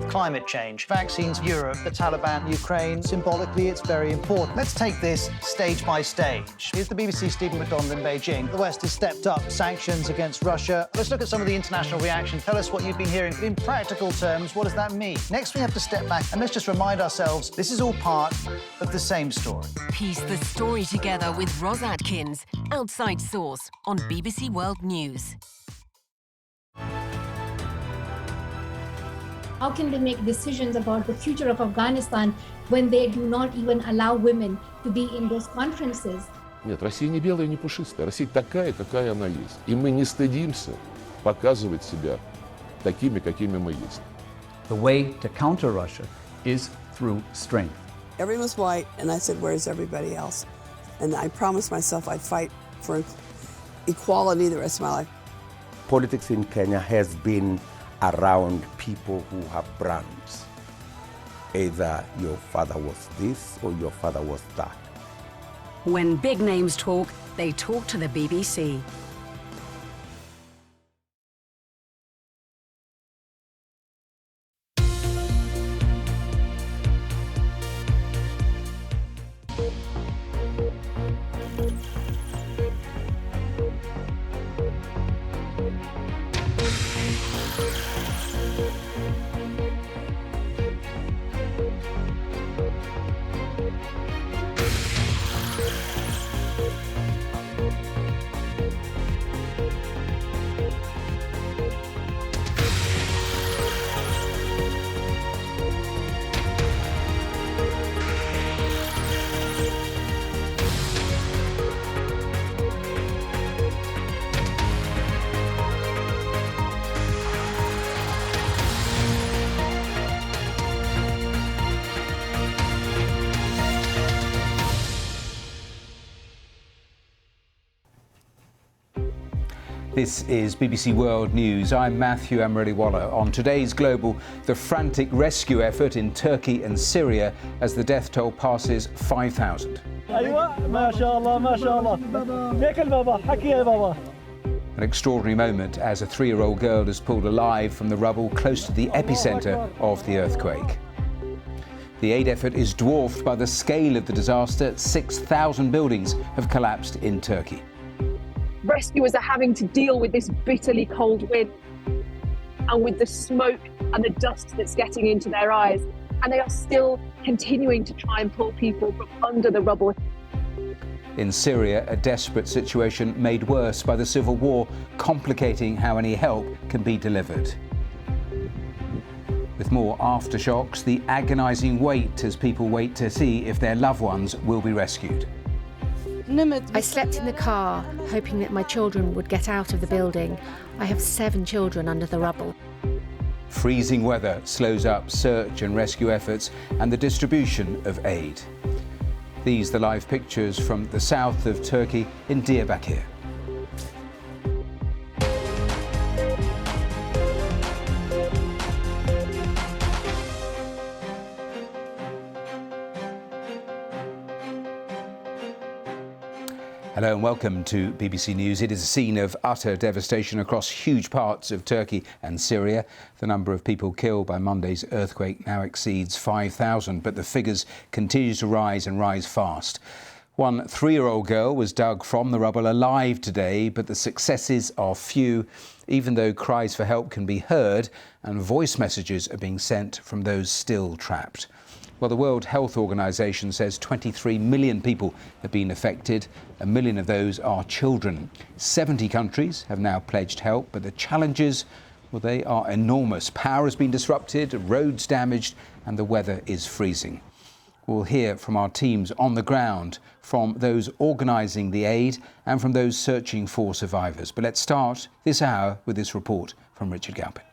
climate change, vaccines, Europe, the Taliban, Ukraine. Symbolically, it's very important. Let's take this stage by stage. Here's the BBC's Stephen McDonald in Beijing. The West has stepped up sanctions against Russia. Let's look at some of the international reaction. Tell us what you've been hearing. In practical terms, what does that mean? Next, we have to step back and let's just remind ourselves this is all part of the same story. Piece the story together with Ros Atkins, Outside Source on BBC World News. How can they make decisions about the future of Afghanistan when they do not even allow women to be in those conferences? Нет, Россия не белая, не пушистая. Россия такая, какая она есть. И мы не стыдимся показывать себя такими, какими мы есть. The way to counter Russia is through strength. Everyone's white, and I said, where's everybody else? And I promised myself I'd fight for equality the rest of my life. Politics in Kenya has been around people who have brands. Either your father was this or your father was that. When big names talk, they talk to the BBC. This is BBC World News. I'm Matthew Amroliwala. On today's Global, the frantic rescue effort in Turkey and Syria as the death toll passes 5,000. An extraordinary moment as a 3-year-old girl is pulled alive from the rubble close to the epicentre of the earthquake. The aid effort is dwarfed by the scale of the disaster. 6,000 buildings have collapsed in Turkey. Rescuers are having to deal with this bitterly cold wind and with the smoke and the dust that's getting into their eyes. And they are still continuing to try and pull people from under the rubble. In Syria, a desperate situation made worse by the civil war, complicating how any help can be delivered. With more aftershocks, the agonising wait as people wait to see if their loved ones will be rescued. I slept in the car, hoping that my children would get out of the building. I have 7 children under the rubble. Freezing weather slows up search and rescue efforts and the distribution of aid. These are the live pictures from the south of Turkey in Diyarbakir. Hello and welcome to BBC News. It is a scene of utter devastation across huge parts of Turkey and Syria. The number of people killed by Monday's earthquake now exceeds 5,000, but the figures continue to rise and rise fast. One 3-year-old girl was dug from the rubble alive today, but the successes are few, even though cries for help can be heard and voice messages are being sent from those still trapped. Well, the World Health Organization says 23 million people have been affected. 1 million of those are children. 70 countries have now pledged help, but the challenges, well, they are enormous. Power has been disrupted, roads damaged, and the weather is freezing. We'll hear from our teams on the ground, from those organising the aid and from those searching for survivors. But let's start this hour with this report from Richard Galpin.